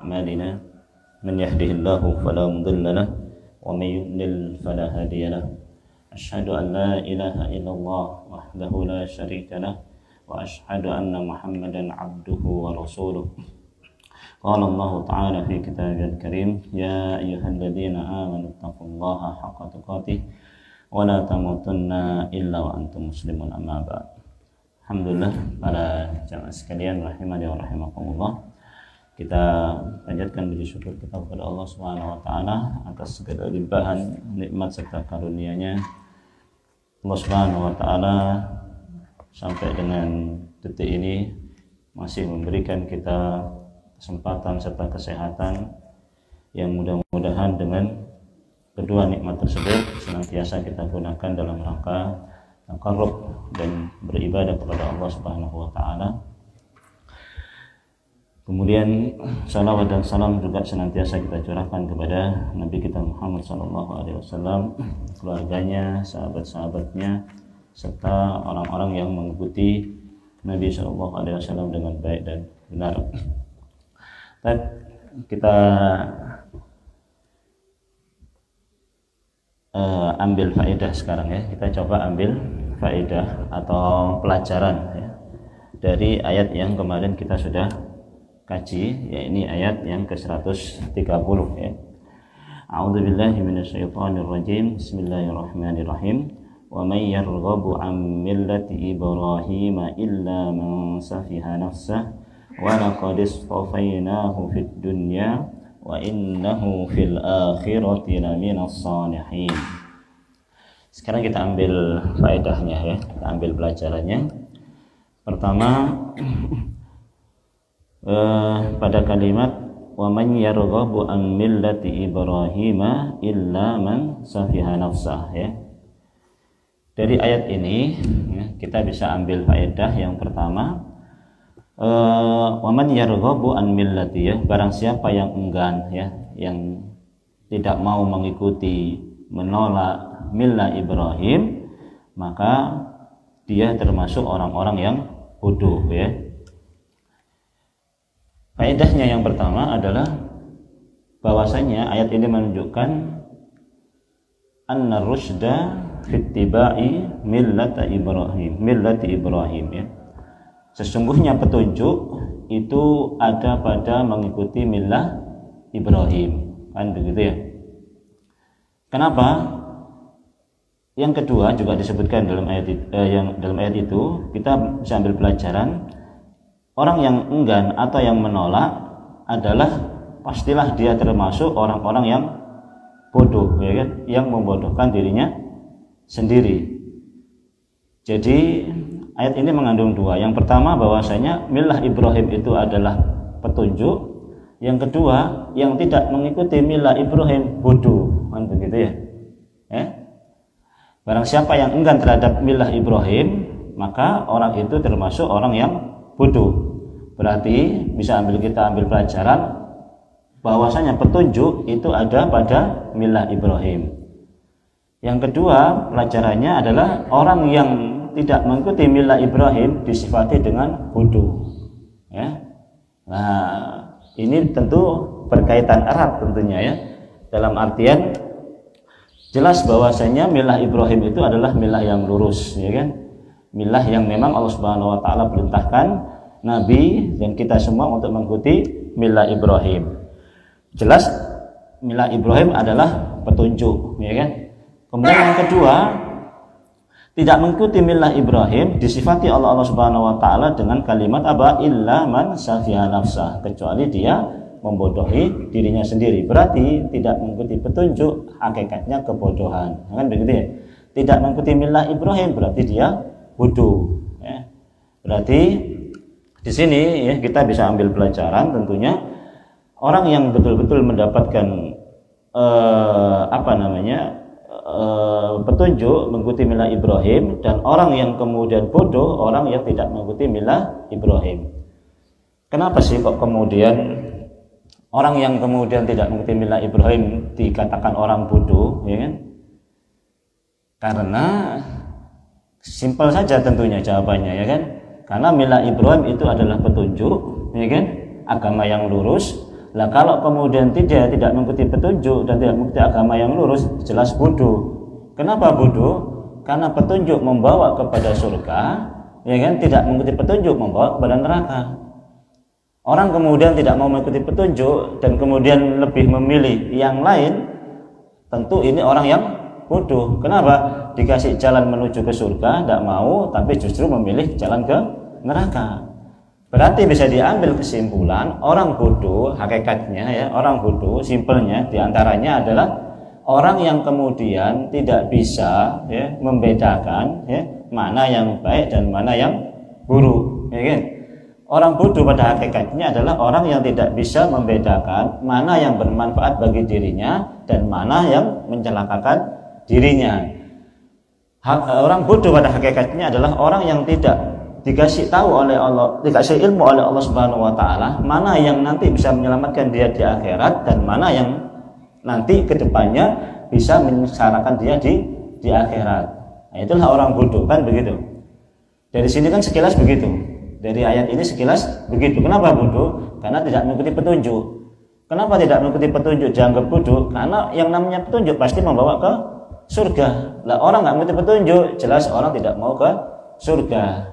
أعمالنا من يهده الله فلا مضل له ومن يضلل فلا هادي له أشهد أن لا إله إلا الله وحده لا شريك له وأشهد أن محمدا عبده ورسوله قال الله تعالى في كتابه الكريم يا أيها الذين آمنوا اتقوا الله حق تقاته ولا تموتن إلا وأنتم مسلمون أما بعد. Alhamdulillah para jamaah sekalian rahimani wa rahimakumullah, kita panjatkan puji syukur kita kepada Allah Subhanahu wa taala atas segala limpahan nikmat serta karunia-Nya. Allah Subhanahu wa taala sampai dengan detik ini masih memberikan kita kesempatan serta kesehatan yang mudah-mudahan dengan kedua nikmat tersebut senantiasa kita gunakan dalam rangka taqarrub dan beribadah kepada Allah Subhanahu wa taala. Kemudian salawat dan salam juga senantiasa kita curahkan kepada Nabi kita Muhammad sallallahu alaihi wasallam, keluarganya, sahabat-sahabatnya serta orang-orang yang mengikuti Nabi sallallahu alaihi wasallam dengan baik dan benar. Kita ambil faedah sekarang ya. Kita coba ambil faedah atau pelajaran ya, dari ayat yang kemarin kita sudah kaji, ya ini ayat yang ke-130 ya. A'udzubillahi minasyaitonirrajim. Bismillahirrahmanirrahim. Wa may yarghabu 'an millati Ibrahim illa man safiha nafsahu wa laqad istafainahu fid dunya wa innahu fil akhirati laminas salihin. Sekarang kita ambil faedahnya ya, kita ambil pelajarannya. Pertama, pada kalimat wa man yarghabu an millati Ibrahim illa man safiha nafsah ya. Dari ayat ini ya, kita bisa ambil faedah yang pertama, wa man yarghabu an millati ya, barang siapa yang enggan ya, yang tidak mau mengikuti, menolak millah Ibrahim, maka dia termasuk orang-orang yang bodoh ya. Faedahnya yang pertama adalah bahwasanya ayat ini menunjukkan anna rusyda fi ittiba'i millati Ibrahim ya. Sesungguhnya petunjuk itu ada pada mengikuti millah Ibrahim, kan begitu ya. Kenapa? Yang kedua juga disebutkan dalam ayat itu kita bisa ambil pelajaran, orang yang enggan atau yang menolak adalah pastilah dia termasuk orang-orang yang bodoh ya kan, yang membodohkan dirinya sendiri. Jadi ayat ini mengandung dua. Yang pertama bahwasanya millah Ibrahim itu adalah petunjuk. Yang kedua, yang tidak mengikuti millah Ibrahim bodoh, kan begitu ya. Barang siapa yang enggan terhadap millah Ibrahim, maka orang itu termasuk orang yang bodoh. Berarti bisa kita ambil pelajaran bahwasanya petunjuk itu ada pada millah Ibrahim. Yang kedua, pelajarannya adalah orang yang tidak mengikuti millah Ibrahim disifati dengan bodoh ya. Nah, ini tentu berkaitan erat tentunya ya, dalam artian jelas bahwasanya millah Ibrahim itu adalah millah yang lurus ya kan, millah yang memang Allah Subhanahu wa taala perintahkan Nabi dan kita semua untuk mengikuti millah Ibrahim. Jelas millah Ibrahim adalah petunjuk ya kan. Kemudian yang kedua, tidak mengikuti millah Ibrahim disifati Allah Subhanahu wa taala dengan kalimat apa? Illa man safiha nafsah, kecuali dia membodohi dirinya sendiri. Berarti tidak mengikuti petunjuk hakikatnya kebodohan, kan begitu ya. Tidak mengikuti millah Ibrahim berarti dia bodoh ya. Berarti di sini ya kita bisa ambil pelajaran tentunya orang yang betul-betul mendapatkan petunjuk mengikuti millah Ibrahim, dan orang yang kemudian bodoh, orang yang tidak mengikuti millah Ibrahim. Kenapa sih kok kemudian orang yang kemudian tidak mengikuti millah Ibrahim dikatakan orang bodoh ya kan? Karena simpel saja tentunya jawabannya ya kan. Karena millah Ibrahim itu adalah petunjuk ya kan, agama yang lurus, Lah kalau kemudian tidak mengikuti petunjuk dan tidak mengikuti agama yang lurus, jelas bodoh. Kenapa bodoh? Karena petunjuk membawa kepada surga, ya kan? Tidak mengikuti petunjuk membawa kepada neraka. Orang kemudian tidak mau mengikuti petunjuk dan kemudian lebih memilih yang lain, tentu ini orang yang bodoh. Kenapa? Dikasih jalan menuju ke surga, tidak mau, tapi justru memilih jalan ke neraka. Berarti bisa diambil kesimpulan orang bodoh, hakikatnya ya, orang bodoh simpelnya diantaranya adalah orang yang kemudian tidak bisa ya, membedakan ya, mana yang baik dan mana yang buruk, ya kan? Orang bodoh pada hakikatnya adalah orang yang tidak bisa membedakan mana yang bermanfaat bagi dirinya dan mana yang mencelakakan dirinya. Orang bodoh pada hakikatnya adalah orang yang tidak dikasih tahu oleh Allah, dikasih ilmu oleh Allah Subhanahu wa taala mana yang nanti bisa menyelamatkan dia di akhirat dan mana yang nanti kedepannya bisa menyengsarakan dia di akhirat. Nah, itulah orang bodoh, kan begitu. Dari sini kan sekilas begitu. Dari ayat ini sekilas begitu. Kenapa bodoh? Karena tidak mengikuti petunjuk. Kenapa tidak mengikuti petunjuk dianggap bodoh? Karena yang namanya petunjuk pasti membawa ke surga. Lah orang nggak mengikuti petunjuk, jelas orang tidak mau ke surga.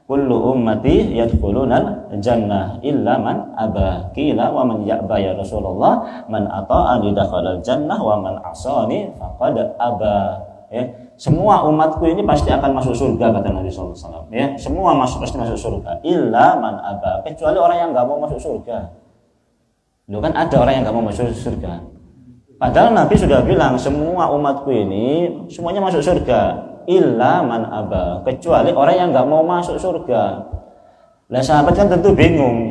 Kullu ummati yadkhulunal jannah illa man aba. Qila wa man ya'ba ya Rasulullah? Man ata'ani dakhalal jannah wa man asani faqad aba. Ya, semua umatku ini pasti akan masuk surga, kata Nabi sallallahu alaihi wasallam. Ya, semua pasti masuk surga illa man aba, kecuali orang yang enggak mau masuk surga. Loh, kan ada orang yang enggak mau masuk surga. Padahal Nabi sudah bilang semua umatku ini semuanya masuk surga. Illa man aba, kecuali orang yang nggak mau masuk surga. Lah sahabat kan tentu bingung,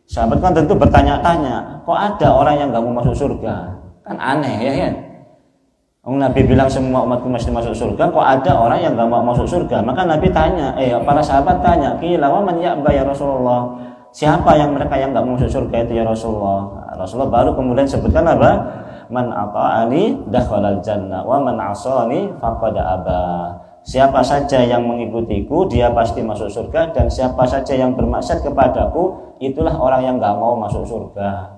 sahabat kan tentu bertanya-tanya, kok ada orang yang nggak mau masuk surga? Kan aneh ya kan? Nabi bilang semua umatku mesti masuk surga, kok ada orang yang nggak mau masuk surga? Maka Nabi tanya, para sahabat tanya, qila wa man ya'ba ya Rasulullah? Siapa yang mereka yang nggak mau masuk surga itu ya Rasulullah? Rasulullah baru kemudian sebutkan apa? Man ata'ani dakhalal jannah wa man asani faqad aba. Siapa saja yang mengikutiku dia pasti masuk surga, dan siapa saja yang bermaksiat kepadaku itulah orang yang enggak mau masuk surga.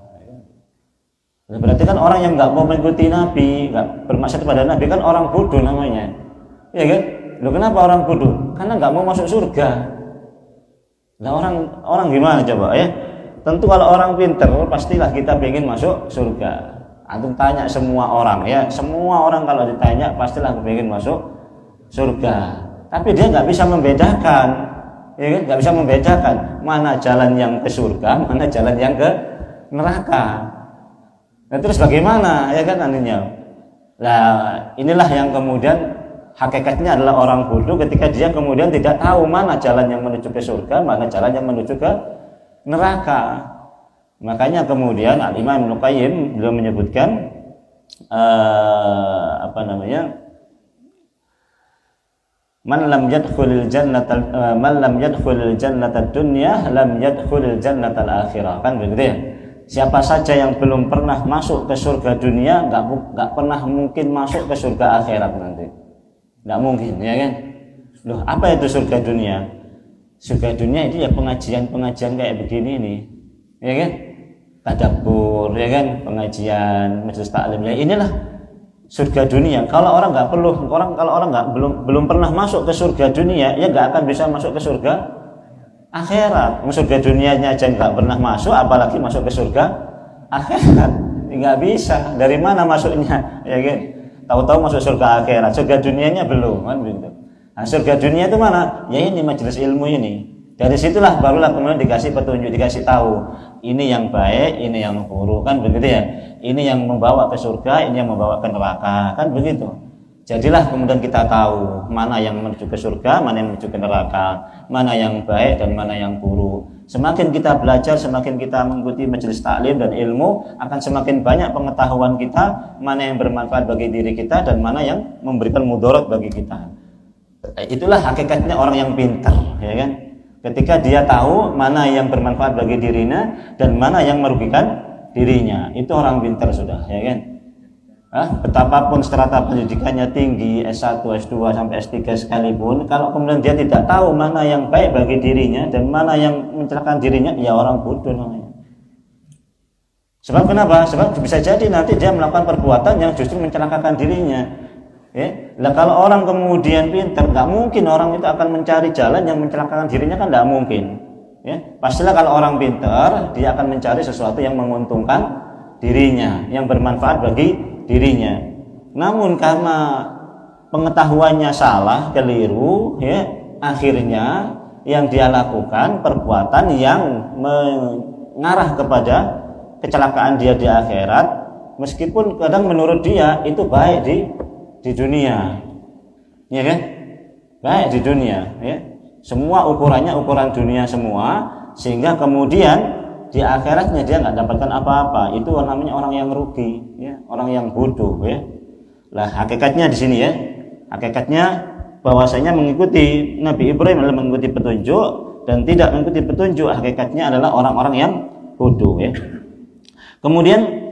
Berarti kan orang yang enggak mau mengikuti Nabi, enggak bermaksiat kepada Nabi kan orang bodoh namanya. Ya kan? Loh, kenapa orang bodoh? Karena enggak mau masuk surga. Nah, orang gimana coba ya? Tentu kalau orang pinter pastilah kita pengen masuk surga. Antum tanya semua orang ya, semua orang kalau ditanya pastilah kepingin masuk surga. Tapi dia nggak bisa membedakan, ya kan? Nggak bisa membedakan mana jalan yang ke surga, mana jalan yang ke neraka. Nah terus bagaimana ya kan nantinya? Nah inilah yang kemudian hakikatnya adalah orang bodoh ketika dia kemudian tidak tahu mana jalan yang menuju ke surga, mana jalan yang menuju ke neraka. Makanya kemudian Al-Imam Ibnu Qayyim beliau menyebutkan man lam yadkhulil jannata dunya lam yadkhulil jannata al-akhirah, kan begitu ya. Siapa saja yang belum pernah masuk ke surga dunia enggak pernah mungkin masuk ke surga akhirat nanti. Enggak mungkin, ya kan? Loh, apa itu surga dunia? Surga dunia itu ya pengajian kayak begini nih. Ya kan? Tadabbur, ya kan, pengajian, majelis taklim, ya inilah surga dunia. Kalau orang belum pernah masuk ke surga dunia, ya nggak akan bisa masuk ke surga akhirat. Surga dunianya aja nggak pernah masuk, apalagi masuk ke surga akhirat, nggak bisa. Dari mana masuknya, ya kan? Tahu-tahu masuk surga akhirat, surga dunianya belum, kan begitu. Nah, surga dunia itu mana? Ya ini majelis ilmu ini. Dari situlah barulah kemudian dikasih petunjuk, dikasih tahu ini yang baik, ini yang buruk, kan begitu ya. Ini yang membawa ke surga, ini yang membawa ke neraka, kan begitu. Jadilah kemudian kita tahu mana yang menuju ke surga, mana yang menuju ke neraka, mana yang baik dan mana yang buruk. Semakin kita belajar, semakin kita mengikuti majelis taklim dan ilmu, akan semakin banyak pengetahuan kita mana yang bermanfaat bagi diri kita dan mana yang memberikan mudarat bagi kita. Itulah hakikatnya orang yang pintar, ya kan? Ketika dia tahu mana yang bermanfaat bagi dirinya dan mana yang merugikan dirinya, itu orang pintar sudah, ya kan? Betapapun strata pendidikannya tinggi, S1, S2 sampai S3 sekalipun, kalau kemudian dia tidak tahu mana yang baik bagi dirinya dan mana yang mencelakakan dirinya, ya orang bodoh namanya. Sebab kenapa? Sebab bisa jadi nanti dia melakukan perbuatan yang justru mencelakakan dirinya. Ya, nah, kalau orang kemudian pintar, nggak mungkin orang itu akan mencari jalan yang mencelakakan dirinya, kan nggak mungkin. Ya, pastilah kalau orang pintar, dia akan mencari sesuatu yang menguntungkan dirinya, yang bermanfaat bagi dirinya. Namun karena pengetahuannya salah, keliru, ya, akhirnya yang dia lakukan perbuatan yang mengarah kepada kecelakaan dia di akhirat, meskipun kadang menurut dia itu baik di dunia, ya kan? Baik di dunia, ya. Semua ukurannya ukuran dunia semua, sehingga kemudian di akhiratnya dia nggak dapatkan apa-apa. Itu namanya orang yang rugi, ya, orang yang bodoh, ya. Lah hakikatnya di sini, ya, hakikatnya bahwasanya mengikuti Nabi Ibrahim adalah mengikuti petunjuk, dan tidak mengikuti petunjuk hakikatnya adalah orang-orang yang bodoh, ya. Kemudian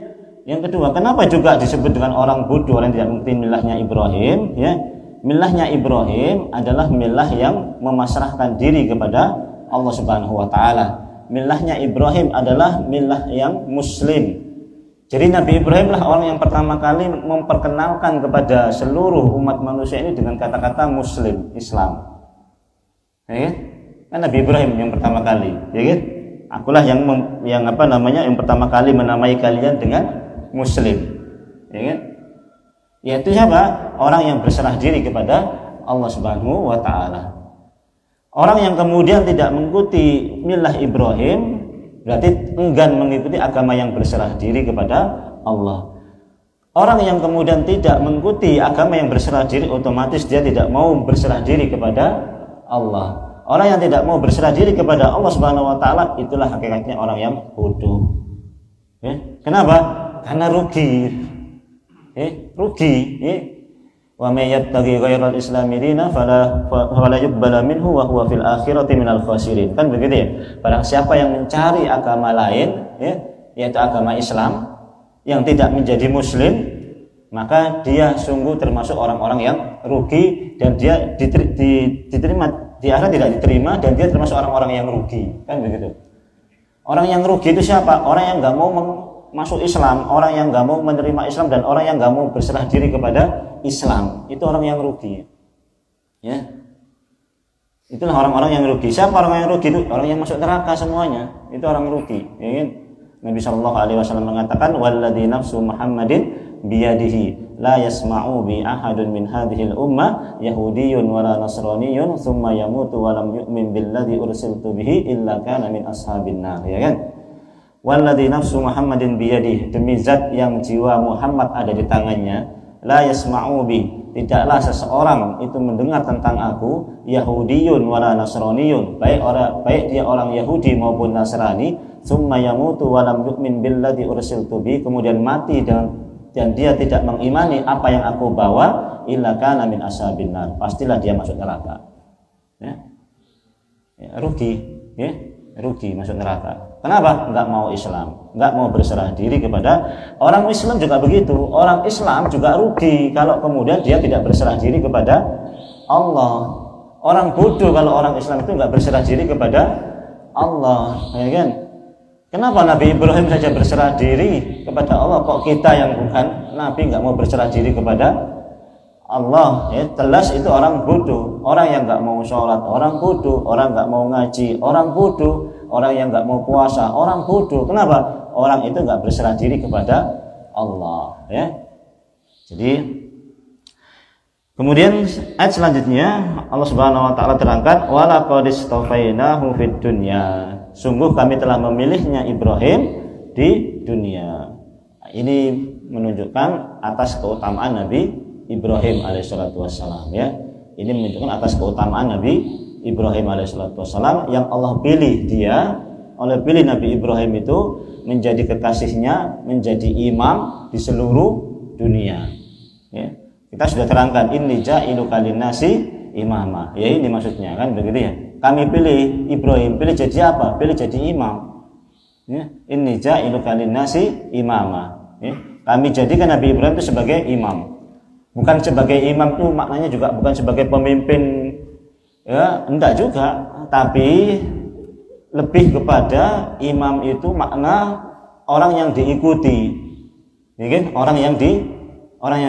yang kedua, kenapa juga disebut dengan orang bodoh, orang yang tidak mengikuti milahnya Ibrahim, ya? Milahnya Ibrahim adalah milah yang memasrahkan diri kepada Allah Subhanahu wa taala. Milahnya Ibrahim adalah milah yang muslim. Jadi Nabi Ibrahim lah orang yang pertama kali memperkenalkan kepada seluruh umat manusia ini dengan kata-kata muslim, Islam. Ya kan? Nabi Ibrahim yang pertama kali, ya kan? Akulah yang pertama kali menamai kalian dengan muslim, ya kan? Yaitu siapa? Orang yang berserah diri kepada Allah Subhanahu wa taala. Orang yang kemudian tidak mengikuti milah Ibrahim berarti enggan mengikuti agama yang berserah diri kepada Allah. Orang yang kemudian tidak mengikuti agama yang berserah diri, otomatis dia tidak mau berserah diri kepada Allah. Orang yang tidak mau berserah diri kepada Allah Subhanahu wa taala, itulah hakikatnya orang yang bodoh. Ya? Kenapa? Karena rugi. Rugi, ya. Wa may yattaqi ghairal islami dina fala yuqbala minhu wa huwa fil akhirati minal khasirin. Kan begitu, ya. Barang siapa yang mencari agama lain, ya, yaitu agama Islam yang tidak menjadi muslim, maka dia sungguh termasuk orang-orang yang rugi, dan dia diterima di akhirat tidak diterima, dan dia termasuk orang-orang yang rugi, kan begitu. Orang yang rugi itu siapa? Orang yang nggak mau masuk Islam, orang yang nggak mau menerima Islam, dan orang yang nggak mau berserah diri kepada Islam. Itu orang yang rugi, ya. Itulah orang-orang yang rugi. Siapa orang yang rugi? Itu orang yang masuk neraka semuanya. Itu orang rugi, ya kan? Nabi SAW mengatakan, walladzi nafsu Muhammadin biyadihi la yasma'u bi ahadun min hadhil ummah yahudiyyun wala nasraniyyun thumma yamutu wa lam yu'min billadzi ursiltu bihi illa kana min ashabin nar, ya kan? Walladzi nafsu Muhammadin biyadihi, demi zat yang jiwa Muhammad ada di tangannya, la yasma'u bi, tidaklah seseorang itu mendengar tentang aku, yahudiyyun wala nasraniyyun, baik dia orang Yahudi maupun Nasrani, tsumma yamutu wa lam yu'min billadzi ursiltu bi, kemudian mati dan dia tidak mengimani apa yang aku bawa, illa kana min ashabin nar, pastilah dia masuk neraka. Ya. Rugi, ya, rugi masuk neraka. Kenapa? Enggak mau Islam, enggak mau berserah diri kepada orang Islam. Juga begitu, orang Islam juga rugi kalau kemudian dia tidak berserah diri kepada Allah. Orang bodoh kalau orang Islam itu enggak berserah diri kepada Allah, ya kan? Kenapa Nabi Ibrahim saja berserah diri kepada Allah, kok kita yang bukan Nabi enggak mau berserah diri kepada Allah? Ya, jelas itu orang bodoh. Orang yang enggak mau sholat, orang bodoh. Orang enggak mau ngaji, orang bodoh. Orang yang enggak mau puasa, orang bodoh. Kenapa? Orang itu enggak berserah diri kepada Allah, ya. Jadi kemudian ayat selanjutnya Allah Subhanahu wa taala terangkan, wa laqad istafainahu fid dunya, sungguh kami telah memilihnya Ibrahim di dunia. Ini menunjukkan atas keutamaan Nabi Ibrahim alaihissalatu wassalam, ya. Ini menunjukkan atas keutamaan Nabi Ibrahim alaihissalatu wassalam yang Allah pilih dia, oleh pilih Nabi Ibrahim itu menjadi kekasihnya, menjadi imam di seluruh dunia, ya. Kita sudah terangkan, inni ja'iluka linnasi imama, ya ini maksudnya, kan begitu, ya. Kami pilih Ibrahim, pilih jadi apa? Pilih jadi imam, ya. Inni ja'iluka linnasi imama, ya. Kami jadikan Nabi Ibrahim itu sebagai imam. Bukan sebagai imam itu maknanya juga bukan sebagai pemimpin, ya, enggak juga, tapi lebih kepada imam itu makna orang yang diikuti, ya kan? Orang yang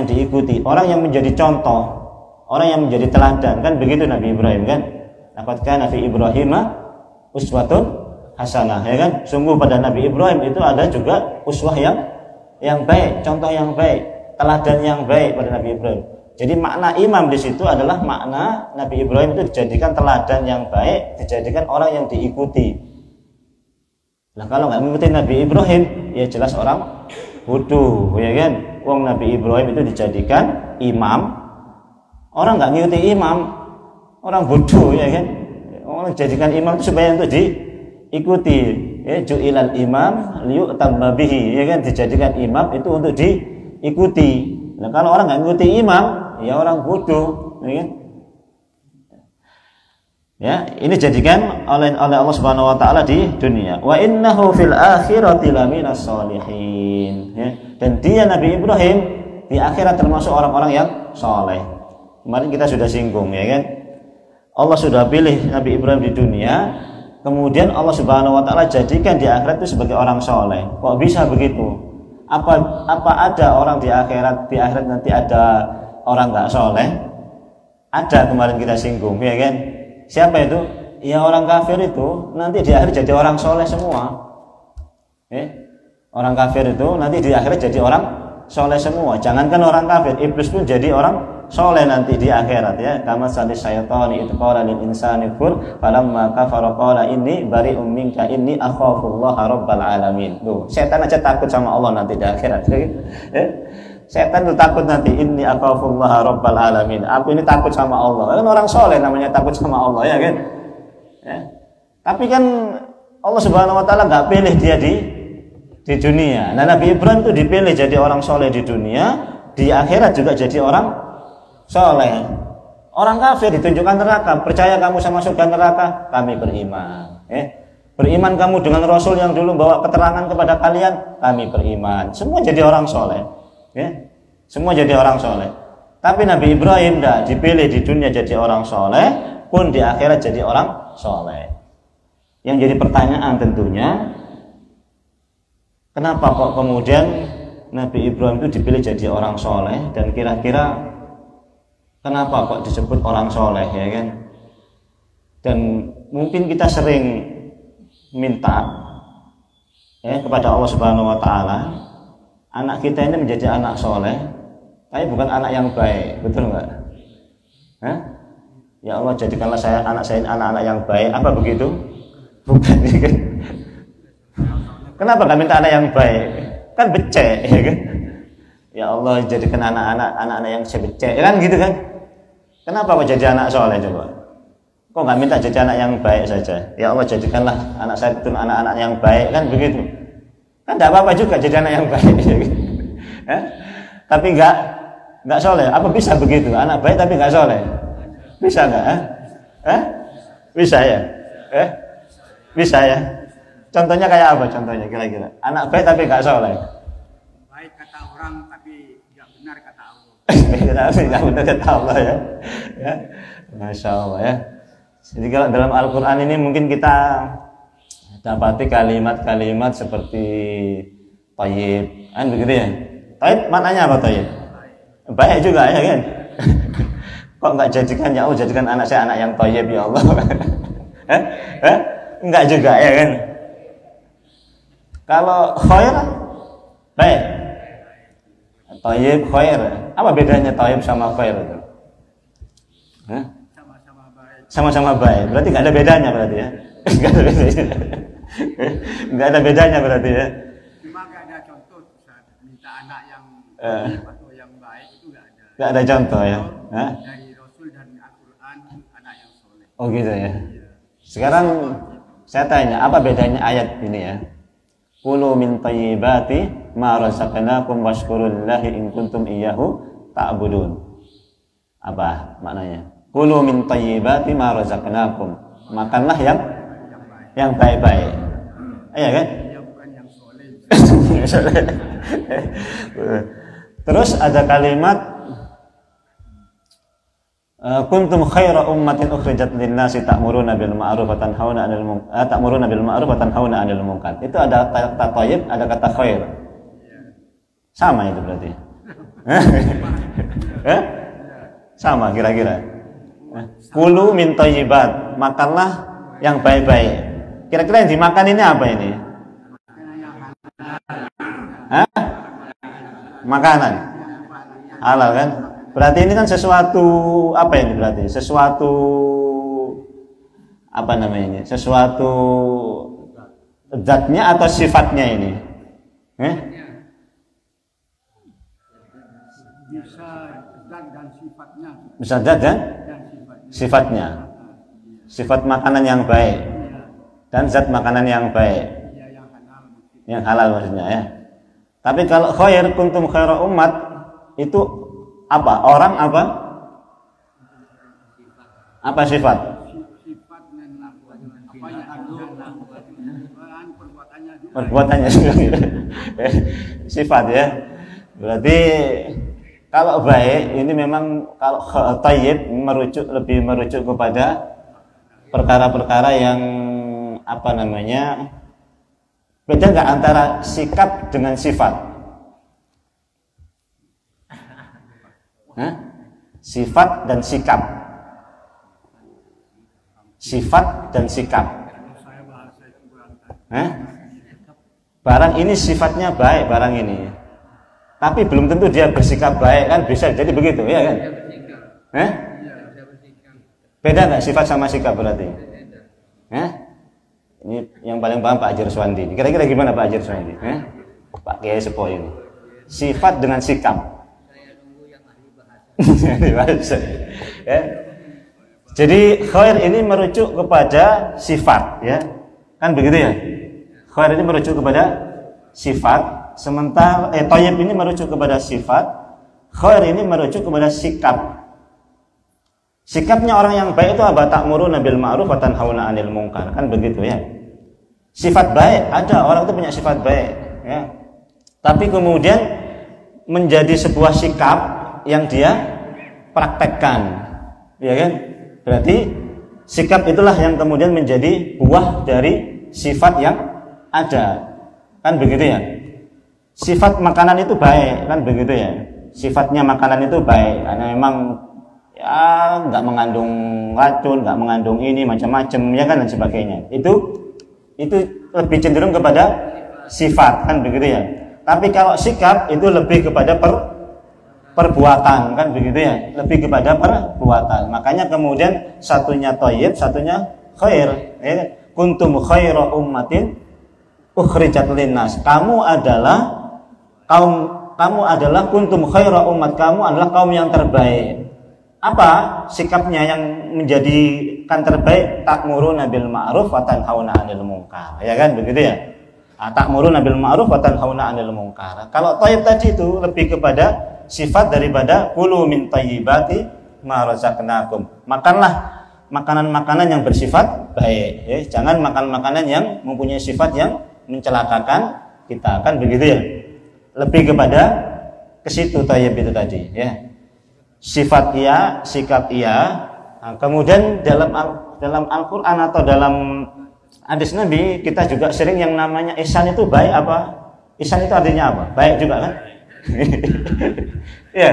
diikuti, orang yang menjadi contoh, orang yang menjadi teladan, kan begitu Nabi Ibrahim kan? Laqad kana fi Ibrahim uswatun hasanah, ya kan? Sungguh pada Nabi Ibrahim itu ada juga uswah yang baik, contoh yang baik, teladan yang baik pada Nabi Ibrahim. Jadi makna imam di situ adalah makna Nabi Ibrahim itu dijadikan teladan yang baik, dijadikan orang yang diikuti. Nah kalau nggak mengikuti Nabi Ibrahim, ya jelas orang bodoh, ya kan? Wong Nabi Ibrahim itu dijadikan imam, orang nggak mengikuti imam, orang bodoh, ya kan? Orang dijadikan imam itu supaya untuk diikuti. Ya, ju'ilal imam liyu'tamma bihi, ya kan? Dijadikan imam itu untuk diikuti. Nah kalau orang nggak mengikuti imam, ya orang bodoh, ya kan? Ya, ini jadikan oleh Allah Subhanahu wa taala di dunia. Wa innahu fil akhirati laminas sholihin. Ya, dan dia Nabi Ibrahim di akhirat termasuk orang-orang yang saleh. Kemarin kita sudah singgung, ya kan? Allah sudah pilih Nabi Ibrahim di dunia, kemudian Allah Subhanahu wa taala jadikan di akhirat itu sebagai orang saleh. Kok bisa begitu? Apa ada orang di akhirat nanti ada orang nggak soleh? Ada, kemarin kita singgung, ya kan? Siapa itu? Ya orang kafir itu nanti di akhir jadi orang soleh semua. Orang kafir itu nanti di akhir jadi orang soleh semua. Jangankan orang kafir, iblis pun jadi orang soleh nanti di akhirat, ya. Kama salis syaitani itu qala lil insani kfur falamma kafara qala inni bari'um minka inni akhafullaha rabbal alamin. Tuh, setan aja takut sama Allah nanti di akhirat. Setan itu takut nanti, inni akhafullaha rabbal alamin. Aku ini takut sama Allah. Kan orang soleh namanya takut sama Allah, ya kan? Ya. Tapi kan Allah Subhanahu wa taala enggak pilih dia di dunia. Nah, Nabi Ibrahim itu dipilih jadi orang soleh di dunia, di akhirat juga jadi orang soleh. Orang kafir ditunjukkan neraka. Percaya kamu sama surga neraka? Kami beriman. Beriman kamu dengan Rasul yang dulu bawa keterangan kepada kalian? Kami beriman. Semua jadi orang soleh. Semua jadi orang soleh. Tapi Nabi Ibrahim dah dipilih di dunia jadi orang soleh, pun di akhirat jadi orang soleh. Yang jadi pertanyaan tentunya, kenapa kok kemudian Nabi Ibrahim itu dipilih jadi orang soleh, dan kira-kira kenapa kok disebut orang soleh, ya kan? Dan mungkin kita sering minta kepada Allah Subhanahu wa taala, anak kita ini menjadi anak soleh, tapi bukan anak yang baik, betul nggak? Ya Allah, jadikanlah anak saya anak-anak yang baik. Apa begitu? Bukan, ya kan? Kenapa nggak minta anak yang baik? Kan becek, ya kan? Ya Allah, jadikan anak-anak yang becek, ya kan gitu kan? Kenapa kok jadi anak soleh coba? Kok nggak minta jadi anak yang baik saja? Ya Allah, jadikanlah anak saya itu anak-anak yang baik, kan begitu? Kan tidak apa-apa juga jadi anak yang baik, tapi nggak soleh. Apa bisa begitu? Anak baik tapi nggak soleh? Bisa nggak? Bisa ya? Bisa ya? Contohnya kayak apa? Contohnya kira-kira? Anak baik tapi nggak soleh. Baik kata orang tapi nggak benar kata Allah. Nggak benar kata Allah, ya. Masya Allah, ya. Jadi kalau dalam Al-Quran ini mungkin kita dapati kalimat-kalimat seperti thayyib, kan begitu ya? Thayyib maknanya apa thayyib? Baik juga, ya kan? Kok nggak jadikan, ya Allah jadikan anak saya anak yang thayyib, ya Allah? Enggak juga, ya kan? Kalau khair baik, thayyib khair, apa bedanya thayyib sama khair itu? Sama-sama baik. Sama-sama baik, berarti nggak ada bedanya berarti, ya? Nggak ada bedanya. Nggak ada bedanya berarti, ya? Cuma nggak ada contoh saat minta anak yang atau yang baik itu nggak ada. Nggak ada contoh, ya? Dari Rasul dan Al-Quran anak yang soleh. Oh gitu, ya. Sekarang saya tanya, apa bedanya ayat ini, ya? Kulu min thayyibati ma razaqnakum washkurullahi in kuntum iyyahu ta'budun. Apa maknanya? Kulu min thayyibati ma razaqnakum. Makanlah yang baik-baik. Iya kan? Ya bukan yang soleh. Terus ada kalimat kuntum khaira ummatin ukhrijat lin-nasi ta'muruna bil ma'ruf wa tanhauna 'anil munkar. Itu ada kata thayyib, ada kata khair. Sama itu berarti. Sama kira-kira. Kulu min thayyibat, makanlah yang baik-baik. Kira-kira yang dimakan ini apa ini? Makanan halal kan? Berarti ini kan sesuatu apa ini berarti? Sesuatu apa namanya ini? Sesuatu zatnya atau sifatnya ini? Bisa zat dan sifatnya. Bisa zat dan sifatnya. Sifat makanan yang baik dan zat makanan yang baik. Yang halal maksudnya ya. Tapi kalau khair kuntum khaira umat itu apa? Orang apa? Apa sifat? Perbuatannya sifat ya. Berarti kalau baik ini memang kalau thayyib lebih merujuk kepada perkara-perkara yang apa namanya? Beda nggak antara sikap dengan sifat? Sifat dan sikap. Sifat dan sikap. Barang ini sifatnya baik, barang ini. Tapi belum tentu dia bersikap baik kan, bisa jadi begitu ya kan? Beda nggak sifat sama sikap berarti? Ini yang paling paham Pak Haji Ruswandi. Kira-kira gimana Pak Haji Ruswandi? Pak Kiai Sepo ini. Sifat dengan sikap. Jadi khair ini merujuk kepada sifat ya. Kan begitu ya? Khair ini merujuk kepada sifat, sementara thayyib ini merujuk kepada sifat, khair ini merujuk kepada sikap. Sikapnya orang yang baik itu apa? Ta'muruna bil ma'ruf wa tanhauna 'anil munkar. Kan begitu ya. Sifat baik, ada orang itu punya sifat baik ya. Tapi kemudian menjadi sebuah sikap yang dia praktekkan. Ya kan? Berarti sikap itulah yang kemudian menjadi buah dari sifat yang ada. Kan begitu ya. Sifat makanan itu baik, kan begitu ya. Sifatnya makanan itu baik karena memang ya nggak mengandung racun, nggak mengandung ini macam-macam ya kan dan sebagainya. Itu lebih cenderung kepada sifat kan begitu ya. Tapi kalau sikap itu lebih kepada perbuatan kan begitu ya, lebih kepada perbuatan. Makanya kemudian satunya thayyib, satunya khair. Ya. Kuntum khaira ummatin ukhrijat linnas. Kamu adalah kuntum khaira ummat, kamu adalah kaum yang terbaik. Apa sikapnya yang menjadikan terbaik? Ta'muruna bil ma'ruf wa tanhauna 'anil munkar. Ya kan begitu ya? Ta'muruna bil ma'ruf wa tanhauna 'anil munkar. Kalau thayyib tadi itu lebih kepada sifat daripada kulu min thayyibati ma razaqnakum. Makanlah makanan-makanan yang bersifat baik ya. Jangan makan makanan yang mempunyai sifat yang mencelakakan kita. Kan begitu ya? Lebih kepada ke situ thayyib itu tadi ya. Sifat iya, sikap iya. Nah, kemudian dalam Al-Quran atau dalam hadis Nabi kita juga sering yang namanya ihsan itu baik apa? Ihsan itu artinya apa? Baik juga kan? Ya.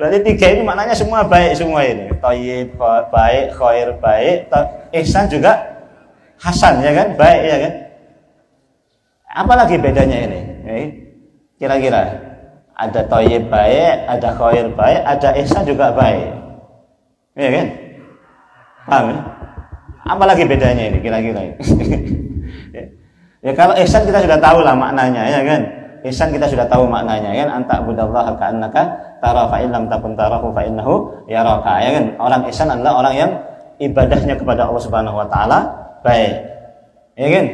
Berarti tiga ini maknanya semua baik semua ini. Thayyib baik, khair baik, ihsan juga hasan ya kan? Baik ya kan? Apalagi bedanya ini? Kira-kira ada thayyib baik, ada khair baik, ada ihsan juga baik. Iya kan? Paham ya? Apalagi bedanya ini kira-kira? Ya kalau ihsan kita sudah tahu lah maknanya ya kan? Ihsan kita sudah tahu maknanya kan? Anta budallaha ka'annaka tara fa in lam takun tarahu fa innahu yaraka. Ya kan? Orang ihsan adalah orang yang ibadahnya kepada Allah Subhanahu wa taala baik. Ya kan?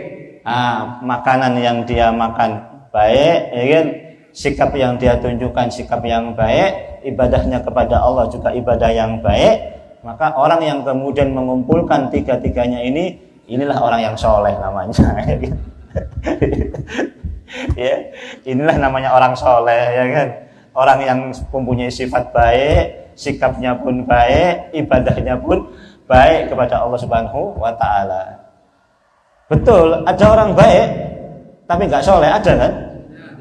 Makanan yang dia makan baik, ya kan? Sikap yang dia tunjukkan sikap yang baik, ibadahnya kepada Allah juga ibadah yang baik, maka orang yang kemudian mengumpulkan tiga-tiganya inilah orang yang soleh namanya. Ya, inilah namanya orang soleh ya kan, orang yang mempunyai sifat baik, sikapnya pun baik, ibadahnya pun baik kepada Allah Subhanahu wa taala. Betul, ada orang baik tapi nggak soleh, ada kan?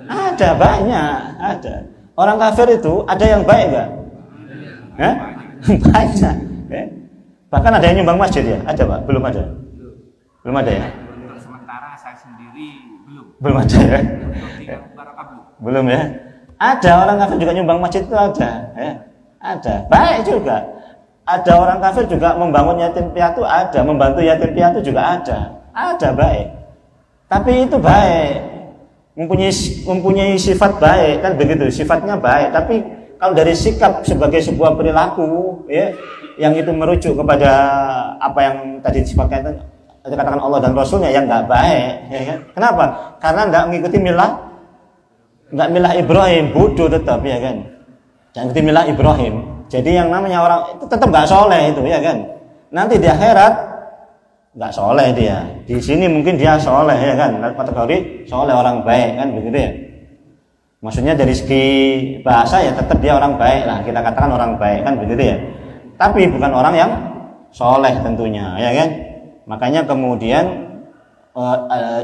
Ada, banyak, ada. Orang kafir itu ada yang baik nggak? Banyak. Bahkan ada yang nyumbang masjid ya? Ada Pak? Belum ada? Belum ada ya? Untuk sementara saya sendiri belum. Belum ada ya? Belum. Belum ya? Ada orang kafir juga nyumbang masjid itu ada, ya? Ada. Baik juga. Ada orang kafir juga membangun yatim piatu, ada. Membantu yatim piatu juga ada. Ada baik. Tapi itu baik. Mempunyai sifat baik, kan begitu. Sifatnya baik. Tapi kalau dari sikap sebagai sebuah perilaku, ya, yang itu merujuk kepada apa yang tadi disebutkan itu, dikatakan Allah dan Rasulnya yang nggak baik, ya kan? Kenapa? Karena nggak mengikuti nggak milah Ibrahim, bodoh tetap, ya kan? Jangan ikuti milah Ibrahim. Jadi yang namanya orang itu tetap nggak soleh itu, ya kan? Nanti di akhirat nggak soleh dia. Di sini mungkin dia soleh, ya kan? Kategori soleh, orang baik, kan begitu ya? Maksudnya dari segi bahasa ya tetap dia orang baik lah, kita katakan orang baik, kan begitu ya. Tapi bukan orang yang soleh tentunya, ya kan. Makanya kemudian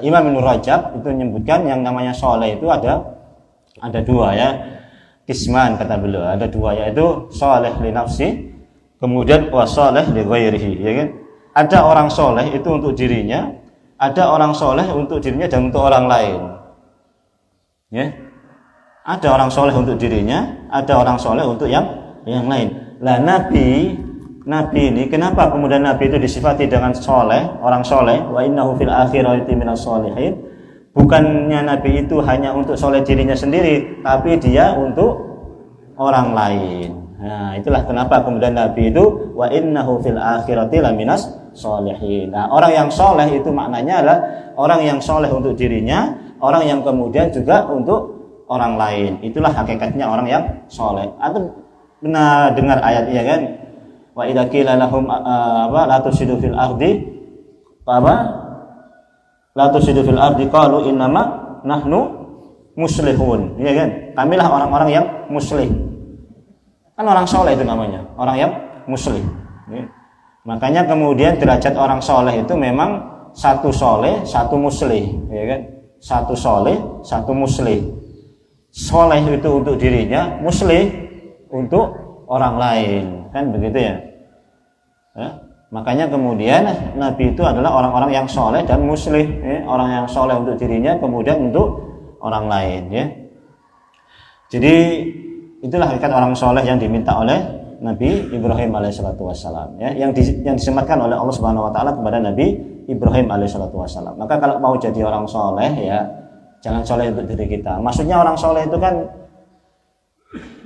Imam Ibnu Rajab itu menyebutkan yang namanya soleh itu ada dua ya, kisman kata beliau, ada dua, yaitu soleh li nafsi, kemudian wasoleh li ghairihi, ya kan. Ada orang soleh itu untuk dirinya, ada orang soleh untuk dirinya dan untuk orang lain, ya. Ada orang soleh untuk dirinya, ada orang soleh untuk yang lain. Lah Nabi ini kenapa kemudian Nabi itu disifati dengan soleh, orang soleh? Wa innahu fil akhirati minas solihin. Bukannya Nabi itu hanya untuk soleh dirinya sendiri, tapi dia untuk orang lain. Nah, itulah kenapa kemudian Nabi itu wa innahu fil akhirati laminas solihin. Nah, orang yang soleh itu maknanya adalah orang yang soleh untuk dirinya, orang yang kemudian juga untuk orang lain. Itulah hakikatnya orang yang soleh. Atau pernah dengar ayat ya kan? Wa idza qila lahum la tusidu fil ardi la tusidu fil ardi qalu innama nahnu muslihun, ya kan? Kamilah orang-orang yang muslih. Kan orang soleh itu namanya, orang yang muslih, ya. Makanya kemudian derajat orang soleh itu memang satu soleh, satu muslih, ya kan? Satu soleh, satu muslih. Soleh itu untuk dirinya, muslih untuk orang lain, kan begitu ya? Ya? Makanya kemudian Nabi itu adalah orang-orang yang soleh dan muslih, ya? Orang yang soleh untuk dirinya, kemudian untuk orang lain, ya. Jadi itulah hakikat orang soleh yang diminta oleh Nabi Ibrahim alaihissalatu wassalam, ya? Yang disematkan oleh Allah Subhanahu wa taala kepada Nabi Ibrahim alaihissalatu wassalam. Maka kalau mau jadi orang soleh, ya jangan soleh untuk diri kita. Maksudnya orang soleh itu kan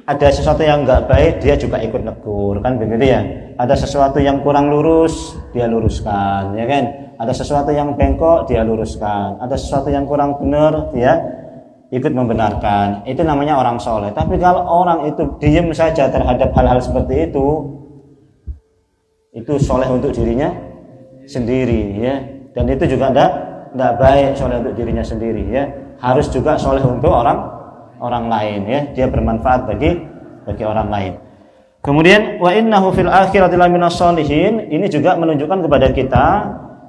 ada sesuatu yang nggak baik dia juga ikut negur, kan begitu ya. Ada sesuatu yang kurang lurus dia luruskan, ya kan. Ada sesuatu yang bengkok dia luruskan. Ada sesuatu yang kurang benar dia ikut membenarkan. Itu namanya orang soleh. Tapi kalau orang itu diam saja terhadap hal-hal seperti itu soleh untuk dirinya sendiri, ya. Dan itu juga tidak baik soleh untuk dirinya sendiri, ya. Harus juga soleh untuk orang lain, ya. Dia bermanfaat bagi orang lain. Kemudian wa innahu fil akhirati laminas sholihin, ini juga menunjukkan kepada kita,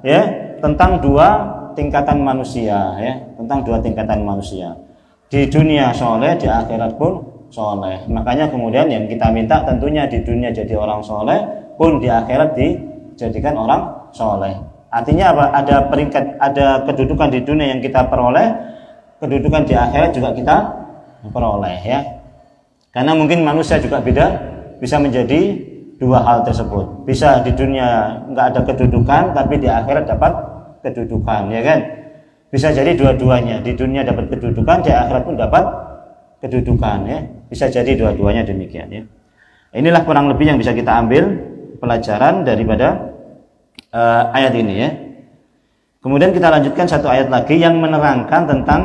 ya, tentang dua tingkatan manusia, ya, tentang dua tingkatan manusia. Di dunia soleh, di akhirat pun soleh. Makanya kemudian yang kita minta tentunya di dunia jadi orang soleh, pun di akhirat dijadikan orang soleh. Artinya apa? Ada peringkat, ada kedudukan di dunia yang kita peroleh, kedudukan di akhirat juga kita peroleh, ya. Karena mungkin manusia juga bisa menjadi dua hal tersebut. Bisa di dunia nggak ada kedudukan, tapi di akhirat dapat kedudukan, ya kan? Bisa jadi dua-duanya, di dunia dapat kedudukan, di akhirat pun dapat kedudukan, ya. Bisa jadi dua-duanya demikian, ya. Inilah kurang lebih yang bisa kita ambil pelajaran daripada ayat ini, ya. Kemudian kita lanjutkan satu ayat lagi yang menerangkan tentang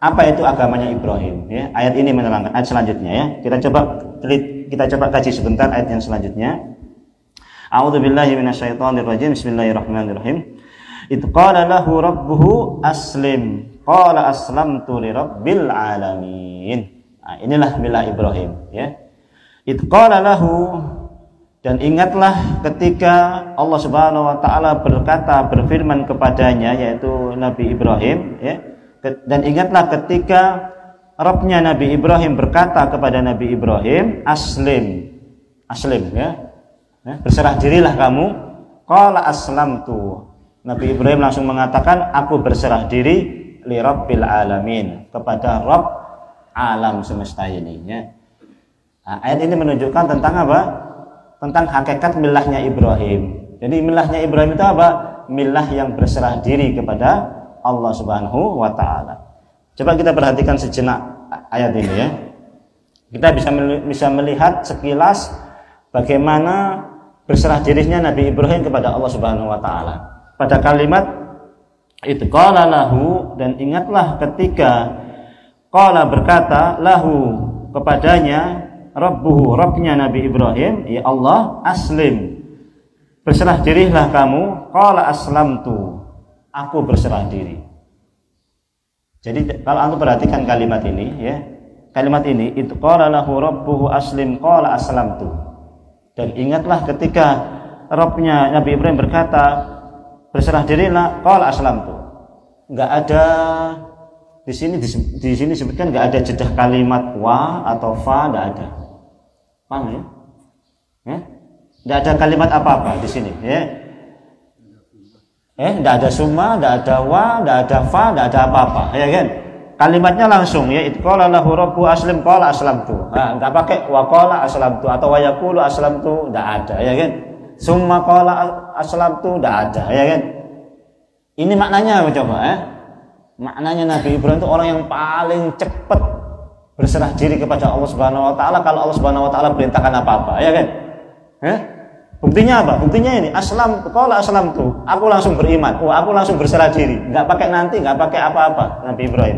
apa itu agamanya Ibrahim, ya. Ayat ini menerangkan ayat selanjutnya, ya. Kita coba kaji sebentar ayat yang selanjutnya. A'udzubillahi minasyaitonirrajim. Bismillahirrahmanirrahim. Idz qala lahu rabbuhu aslim qala aslamtu lirabbil alamin. Nah, inilah milah Ibrahim, ya. Idh qala lahu, dan ingatlah ketika Allah Subhanahu wa taala berfirman kepadanya, yaitu Nabi Ibrahim, ya. Dan ingatlah ketika Rabbnya Nabi Ibrahim berkata kepada Nabi Ibrahim, aslim ya, berserah dirilah kamu. Qala aslamtu, Nabi Ibrahim langsung mengatakan, aku berserah diri li rabbil alamin, kepada Rabb alam semesta ini, ya. Nah, ayat ini menunjukkan tentang apa? Tentang hakikat milahnya Ibrahim. Jadi milahnya Ibrahim itu apa? Milah yang berserah diri kepada Allah Subhanahu wa taala. Coba kita perhatikan sejenak ayat ini, ya. Kita bisa melihat sekilas bagaimana berserah dirinya Nabi Ibrahim kepada Allah Subhanahu wa taala. Pada kalimat itu qala lahu, dan ingatlah ketika qala berkata lahu kepadanya Rabbuhu, Rabbnya Nabi Ibrahim, ya Allah, aslim, berserah dirilah kamu. Qala aslamtu, aku berserah diri. Jadi kalau antum perhatikan kalimat ini, ya, kalimat ini, itu qala lahu rabbuhu aslim qala aslamtu. Dan ingatlah ketika Rabbnya Nabi Ibrahim berkata, berserah dirilah, qala aslamtu. Enggak ada di sini disebutkan, enggak ada jeda kalimat wa atau fa, enggak ada. Paham, ya? Ya? Enggak ada kalimat apa-apa di sini, ya. Enggak ada summa, enggak ada wa, enggak ada fa, enggak ada apa-apa, ya kan? Kalimatnya langsung, ya, itu qala lahu rabbu aslim qala aslamtu. Nah, enggak pakai wa qala aslamtu atau wa yaqulu aslamtu, enggak ada, ya kan? Summa qala aslamtu, enggak ada, ya kan? Ini maknanya apa coba, ya? Maknanya Nabi Ibrahim itu orang yang paling cepat berserah diri kepada Allah Subhanahu wa taala kalau Allah Subhanahu wa taala perintahkan apa-apa, ya kan? Buktinya apa? Buktinya ini, qala aslamtu, aku langsung beriman, aku langsung berserah diri, enggak pakai nanti, enggak pakai apa-apa. Nabi Ibrahim,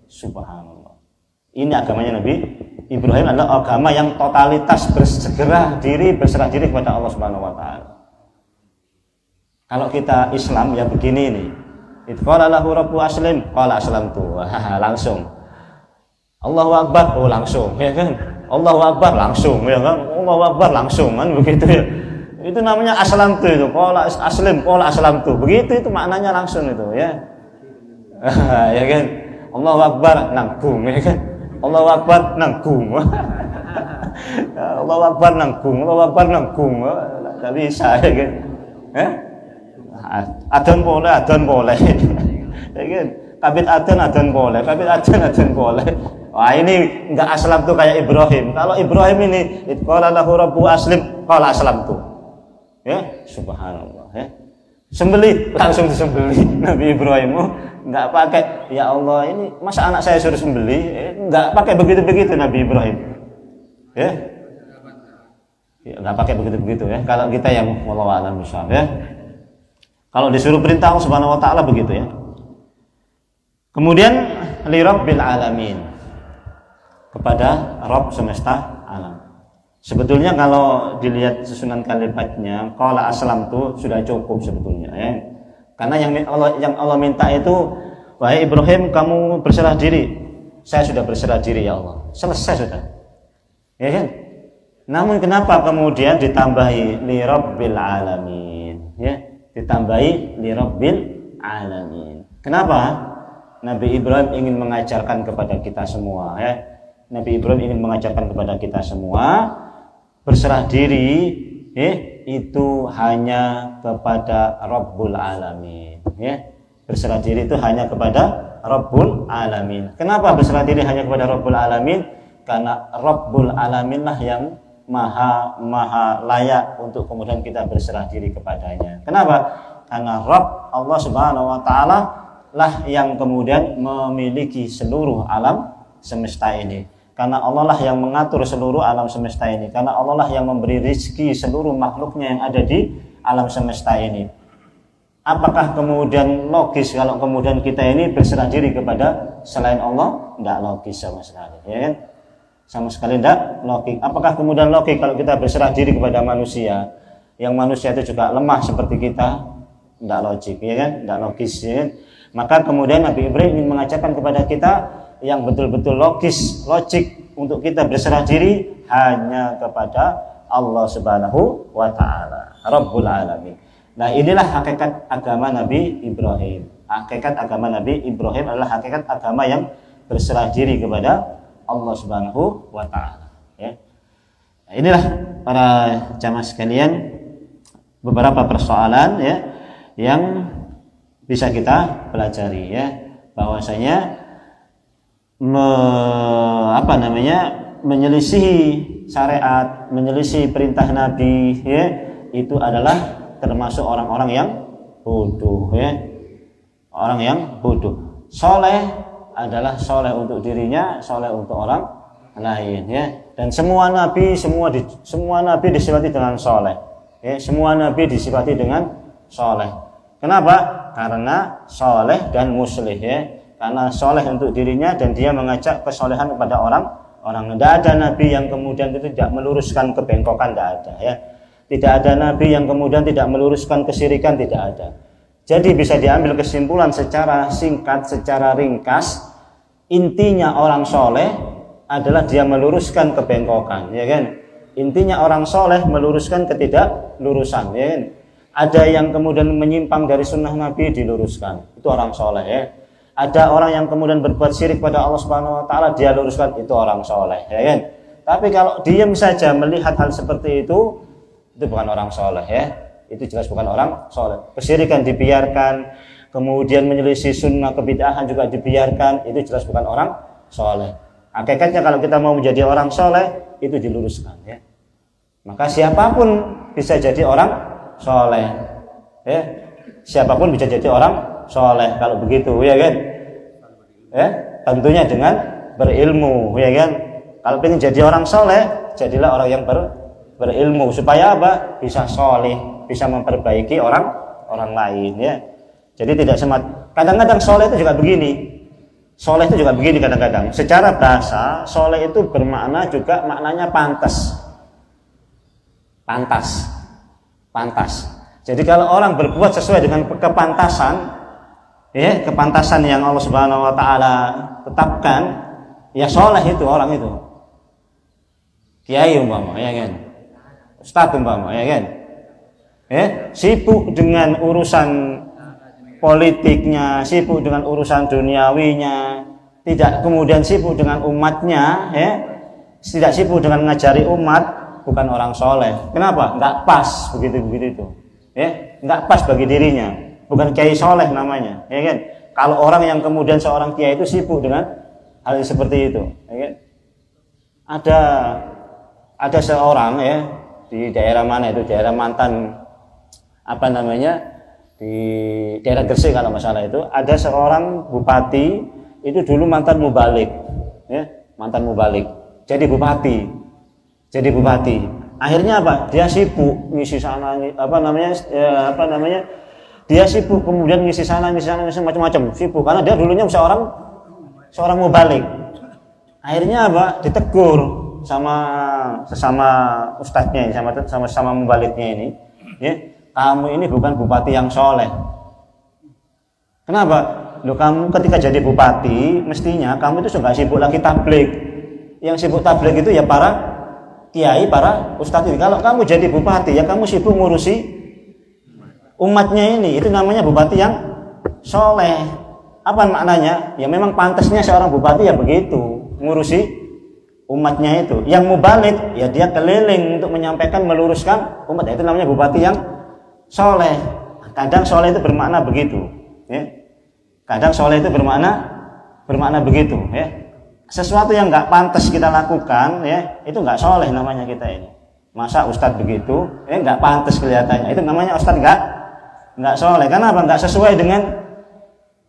subhanallah. Ini agamanya Nabi Ibrahim adalah agama yang totalitas berserah diri kepada Allah Subhanahu wa taala. Kalau kita Islam ya begini ini. Itu qala lahu rabbu aslim qala aslamtu. Langsung. Allahu akbar, langsung, ya kan? Allahu akbar, langsung, ya kan? Allahu akbar, langsung, kan begitu, ya. Itu namanya aslamtu, itu qala aslim qala aslamtu. Begitu itu maknanya langsung itu, ya. Ya kan? Allahu akbar, nanggung, ya kan? Allahu akbar, nanggung. Allahu akbar, nanggung. Allahu akbar, nanggung. Enggak bisa, ya kan? Adhan boleh. Ya kan? Kabit adhan boleh. Wah, ini enggak aslam tuh kayak Ibrahim. Kalau Ibrahim ini qala lahu rabbu aslim qala aslamtu. Ya, subhanallah, ya. Sembelih, langsung disembelih. Nabi Ibrahim enggak pakai ya Allah, ini masa anak saya suruh sembelih, enggak pakai begitu-begitu Nabi Ibrahim. Ya. Ya, enggak pakai begitu-begitu, ya. Kalau kita yang wallahu a'lam bishawab, ya. Kalau disuruh perintah Allah Subhanahu wa taala begitu, ya. Kemudian li rabbil alamin, kepada Rabb semesta alam. Sebetulnya kalau dilihat susunan kalimatnya qala aslamtu sudah cukup sebetulnya, ya. Karena yang Allah minta itu, wahai Ibrahim, kamu berserah diri. Saya sudah berserah diri, ya Allah. Selesai sudah. Ya kan? Namun kenapa kemudian ditambahi li rabbil alamin, ya? Ditambahi li rabbil alamin. Kenapa? Nabi Ibrahim ingin mengajarkan kepada kita semua, ya. Nabi Ibrahim ingin mengajarkan kepada kita semua berserah diri, itu hanya kepada Rabbul Alamin, ya. Berserah diri itu hanya kepada Rabbul Alamin. Kenapa berserah diri hanya kepada Rabbul Alamin? Karena Rabbul Alamin lah yang maha layak untuk kemudian kita berserah diri kepadanya. Kenapa? Karena Rabb Allah Subhanahu wa taala lah yang kemudian memiliki seluruh alam semesta ini. Karena Allah lah yang mengatur seluruh alam semesta ini. Karena Allah lah yang memberi rezeki seluruh makhluknya yang ada di alam semesta ini. Apakah kemudian logis kalau kemudian kita ini berserah diri kepada selain Allah? Tidak logis sama sekali, ya kan? Sama sekali tidak logis. Apakah kemudian logis kalau kita berserah diri kepada manusia, yang manusia itu juga lemah seperti kita? Tidak logik, ya kan? Tidak logis, ya kan? Maka kemudian Nabi Ibrahim ingin mengajarkan kepada kita yang betul-betul logik untuk kita berserah diri hanya kepada Allah Subhanahu wa taala, Rabbul Alamin. Nah, inilah hakikat agama Nabi Ibrahim. Hakikat agama Nabi Ibrahim adalah hakikat agama yang berserah diri kepada Allah Subhanahu wa taala, ya. Nah, inilah para jamaah sekalian beberapa persoalan, ya, yang bisa kita pelajari, ya, bahwasanya menyelisihi syariat, menyelisihi perintah Nabi, ya, itu adalah termasuk orang-orang yang bodoh, ya. Orang yang bodoh. Soleh adalah soleh untuk dirinya, soleh untuk orang lain, ya. Dan semua nabi disifati dengan soleh, ya. Semua nabi disifati dengan soleh. Kenapa? Karena soleh dan muslih, ya. Karena soleh untuk dirinya dan dia mengajak kesolehan kepada orang. Tidak ada nabi yang kemudian itu tidak meluruskan kebengkokan, tidak ada, ya. Tidak ada nabi yang kemudian tidak meluruskan kesyirikan, tidak ada. Jadi bisa diambil kesimpulan secara singkat, secara ringkas, intinya orang soleh adalah dia meluruskan kebengkokan, ya kan? Intinya orang soleh meluruskan ketidaklurusan, ya kan? Ada yang kemudian menyimpang dari sunnah Nabi diluruskan, itu orang soleh, ya. Ada orang yang kemudian berbuat syirik pada Allah Subhanahu wa taala, dia luruskan, itu orang soleh, ya kan? Tapi kalau diam saja melihat hal seperti itu bukan orang soleh, ya. Itu jelas bukan orang soleh. Kesyirikan dibiarkan, kemudian menyelisih sunnah, kebid'ahan juga dibiarkan, itu jelas bukan orang soleh. Hakikatnya kalau kita mau menjadi orang soleh, itu diluruskan, ya. Maka siapapun bisa jadi orang soleh, ya. Siapapun bisa jadi orang soleh kalau begitu, ya kan? Ya, tentunya dengan berilmu, ya kan? Kalau ingin jadi orang soleh, jadilah orang yang berilmu, supaya apa? Bisa soleh, bisa memperbaiki orang lain, ya. Jadi tidak kadang-kadang soleh itu juga begini. Soleh itu juga begini kadang-kadang. Secara bahasa, soleh itu bermakna juga maknanya pantas. Pantas. Jadi kalau orang berbuat sesuai dengan kepantasan, ya, kepantasan yang Allah Subhanahu wa taala tetapkan, ya soleh itu orang itu. Kiai umpama, ya kan? Ustaz umpama, ya kan? Sibuk dengan urusan politiknya, sibuk dengan urusan duniawinya, tidak kemudian sibuk dengan umatnya, ya. Tidak sibuk dengan mengajari umat, bukan orang soleh. Kenapa? Enggak pas begitu itu, ya. Enggak pas bagi dirinya, bukan kiai soleh namanya, ya kan? Kalau orang yang kemudian seorang kiai itu sibuk dengan hal seperti itu, ya kan? Ada seorang, ya, di daerah mana itu, daerah mantan di daerah Gresik kalau masalah itu, ada seorang bupati itu dulu mantan mubalik, ya, mantan mubalik, jadi bupati. Akhirnya apa? Dia sibuk ngisi sana, dia sibuk kemudian ngisi sana macam-macam, sibuk karena dia dulunya seorang mubalik. Akhirnya apa? Ditegur sama sesama ustadznya, sama mubaliknya ini, ya. Kamu ini bukan bupati yang soleh. Kenapa? Loh, kamu ketika jadi bupati mestinya kamu itu sudah sibuk lagi tabligh. Yang sibuk tabligh itu ya para kiai, para ustadz ini. Kalau kamu jadi bupati ya kamu sibuk ngurusi umatnya ini. Itu namanya bupati yang soleh. Apa maknanya? Ya memang pantasnya seorang bupati ya begitu, ngurusi umatnya itu. Yang mubalik ya dia keliling untuk menyampaikan, meluruskan umat. Itu namanya bupati yang soleh. Kadang soleh itu bermakna begitu, ya. Kadang soleh itu bermakna begitu, ya. Sesuatu yang nggak pantas kita lakukan, ya, itu nggak soleh namanya kita ini. Masa ustadz begitu, ya, nggak pantas kelihatannya. Itu namanya ustadz nggak soleh. Kenapa? Nggak sesuai dengan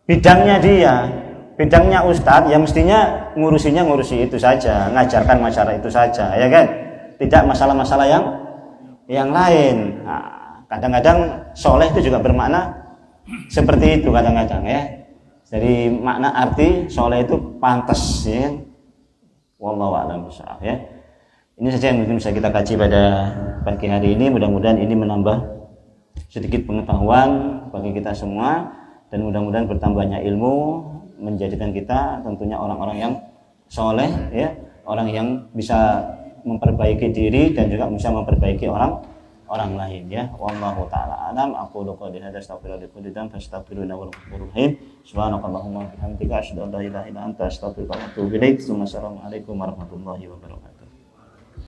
bidangnya dia. Bidangnya ustadz, ya mestinya ngurusi itu saja, ngajarkan masyarakat itu saja, ya kan? Tidak masalah-masalah yang lain. Nah, kadang-kadang soleh itu juga bermakna seperti itu kadang-kadang, ya. Dari makna arti soleh itu pantas, ya. Wallahu a'lam bishawab, ya. Ini saja yang mungkin bisa kita kaji pada pagi hari ini. Mudah-mudahan ini menambah sedikit pengetahuan bagi kita semua, dan mudah-mudahan bertambahnya ilmu menjadikan kita tentunya orang-orang yang soleh, ya, orang yang bisa memperbaiki diri dan juga bisa memperbaiki orang lain, ya. Wallahu taala alam. Aku qouli hadza astaghfirullaha li kulli dzambin fastaghfiruhu wal ghafurur rahim. Subhanakallahumma wa bihamdika asyhadu an la ilaha illa anta astaghfiruka wa atubu ilaik. Assalamualaikum warahmatullahi wabarakatuh.